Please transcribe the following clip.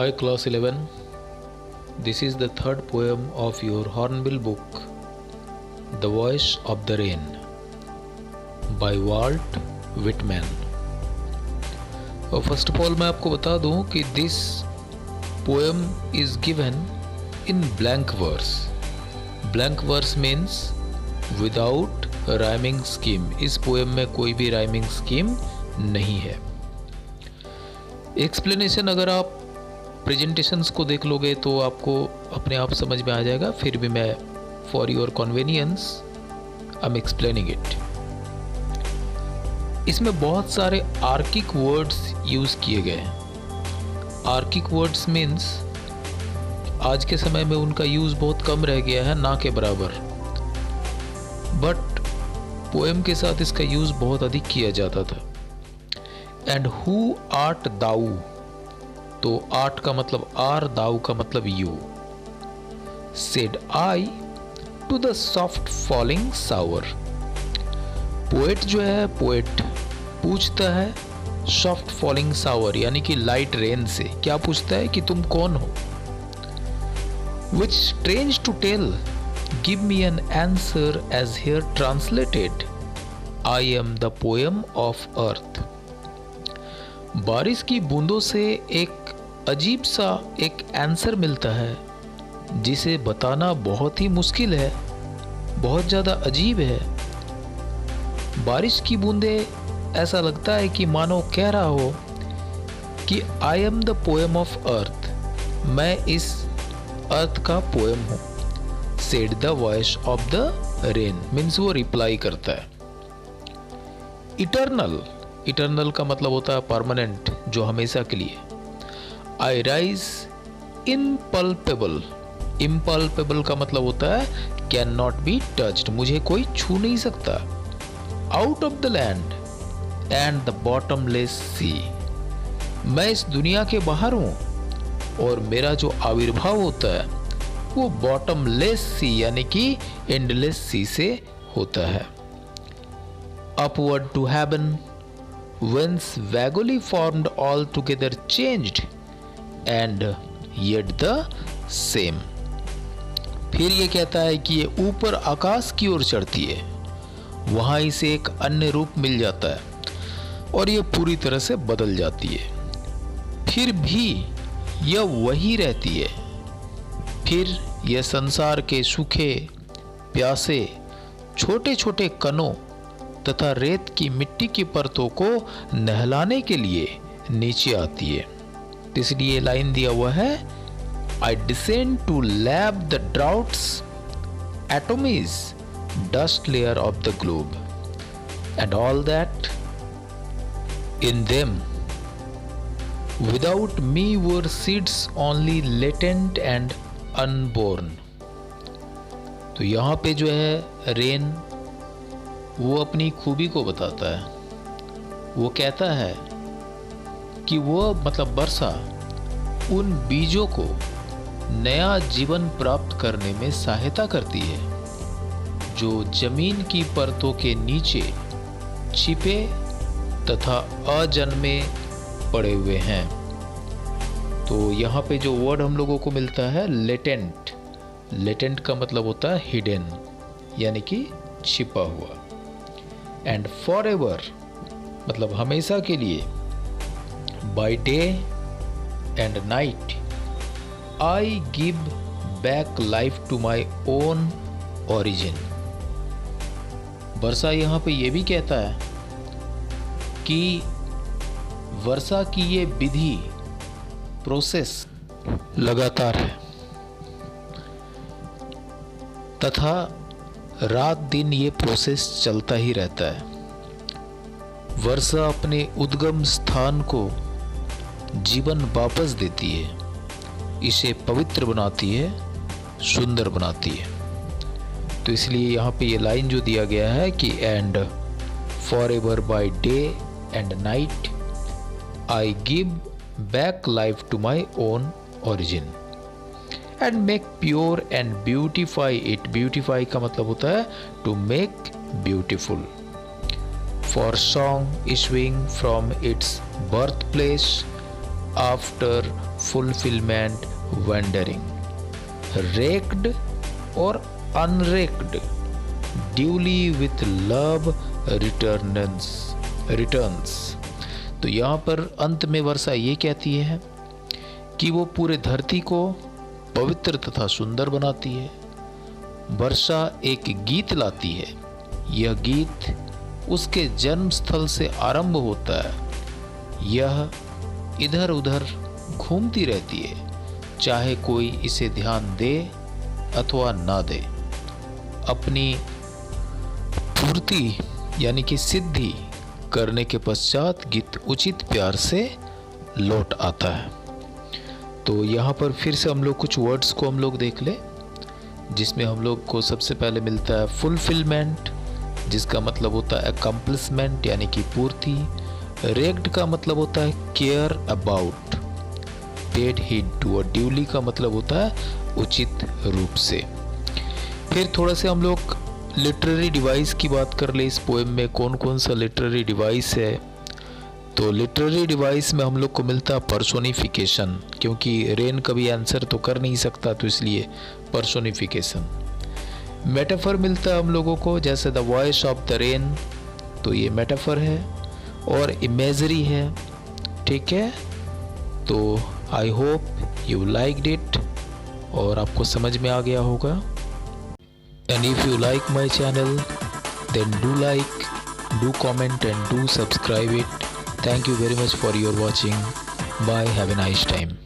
Hi class 11, this is the third poem of your Hornbill book, The Voice of the Rain by Walt Whitman. First of all मैं आपको बता दूं कि this poem is given in blank verse. Blank verse means without rhyming scheme. इस poem में कोई भी rhyming scheme नहीं है. एक्सप्लेनेशन अगर आप प्रेजेंटेशंस को देख लोगे तो आपको अपने आप समझ में आ जाएगा. फिर भी मैं for your convenience I am explaining it. इसमें बहुत सारे आर्किक वर्ड्स यूज़ किए गए हैं. आर्किक वर्ड्स मीन्स आज के समय में उनका यूज़ बहुत कम रह गया है, ना के बराबर. बट पोएम के साथ इसका यूज़ बहुत अधिक किया जाता था. एंड हु आर्ट दाऊ, तो आर्ट का मतलब आर, दाऊ का मतलब you. Said I to the soft falling shower. Poet जो है, पोएट पूछता है सॉफ्ट फॉलिंग सावर यानी कि लाइट रेन से. क्या पूछता है कि तुम कौन हो. Which strange to tell, give me an answer as here translated, I am the poem of earth. बारिश की बूंदों से एक अजीब सा एक आंसर मिलता है जिसे बताना बहुत ही मुश्किल है, बहुत ज़्यादा अजीब है. बारिश की बूंदें ऐसा लगता है कि मानो कह रहा हो कि आई एम द पोएम ऑफ अर्थ, मैं इस अर्थ का पोएम हूँ. Said the voice of the rain means वो रिप्लाई करता है. इटर्नल, इटर्नल का मतलब होता है परमानेंट, जो हमेशा के लिए. आई राइज इम्पल्पेबल, इम्पल्पेबल का मतलब होता है कैन नॉट बी टच्ड, मुझे कोई छू नहीं सकता. Out of the land and the bottomless sea, मैं इस दुनिया के बाहर हूँ और मेरा जो आविर्भाव होता है वो बॉटमलेस सी यानी कि एंडलेस सी से होता है. Upward to heaven, whence vaguely formed altogether changed and yet the same. फिर ये कहता है कि ये ऊपर आकाश की ओर चढ़ती है, वहाँ इसे एक अन्य रूप मिल जाता है और ये पूरी तरह से बदल जाती है. फिर भी यह वही रहती है. फिर यह संसार के सूखे प्यासे छोटे छोटे कणों तथा रेत की मिट्टी की परतों को नहलाने के लिए नीचे आती है. इसलिए लाइन दिया हुआ है, I descend to lap the droughts atomies dust layer of the globe and all that in them without me were seeds only latent and unborn. तो यहाँ पे जो है रेन वो अपनी खूबी को बताता है. वो कहता है कि वो मतलब वर्षा उन बीजों को नया जीवन प्राप्त करने में सहायता करती है जो जमीन की परतों के नीचे छिपे तथा अजन्मे पड़े हुए हैं. तो यहाँ पे जो वर्ड हम लोगों को मिलता है लेटेंट, लेटेंट का मतलब होता है हिडन यानी कि छिपा हुआ. एंड फॉर एवर मतलब हमेशा के लिए. By day and night I give back life to my own origin. वर्षा यहाँ पे ये भी कहता है कि वर्षा की ये विधि प्रोसेस लगातार है तथा रात दिन ये प्रोसेस चलता ही रहता है. वर्षा अपने उद्गम स्थान को जीवन वापस देती है, इसे पवित्र बनाती है, सुंदर बनाती है. तो इसलिए यहाँ पे ये लाइन जो दिया गया है कि and for ever by day and night I give back life to my own origin and make pure and beautify it. Beautify का मतलब होता है to make beautiful. For song issuing from its birth place after fulfilment wandering, wrecked और unwrecked, duly with love returns. तो यहाँ पर अंत में वर्षा ये कहती है कि वो पूरे धरती को पवित्र तथा सुंदर बनाती है। वर्षा एक गीत लाती है। यह गीत उसके जन्म स्थल से आरंभ होता है। यह इधर उधर घूमती रहती है, चाहे कोई इसे ध्यान दे अथवा ना दे। अपनी पूर्ति यानी कि सिद्धि करने के पश्चात गीत उचित प्यार से लौट आता है। तो यहाँ पर फिर से हम लोग कुछ वर्ड्स को हम लोग देख ले, जिसमें हम लोग को सबसे पहले मिलता है फुलफिलमेंट, जिसका मतलब होता है अकम्प्लिशमेंट यानी कि पूर्ति। रेक्ड का मतलब होता है care about, paid heed to. और ड्यूली का मतलब होता है उचित रूप से। फिर थोड़ा से हम लोग लिटरेरी डिवाइस की बात कर ले। इस पोएम में कौन कौन सा लिटरेरी डिवाइस है? तो लिटरेरी डिवाइस में हम लोग को मिलता है पर्सोनिफिकेशन, क्योंकि रेन कभी आंसर तो कर नहीं सकता, तो इसलिए पर्सोनिफिकेशन। मेटाफर मिलता है हम लोगों को, जैसे the voice of the rain, तो ये मेटाफर है। और इमेजरी है, ठीक है। तो I hope you liked it और आपको समझ में आ गया होगा। And if you like my channel, then do like, do comment and do subscribe it. Thank you very much for your watching. Bye. Have a nice time.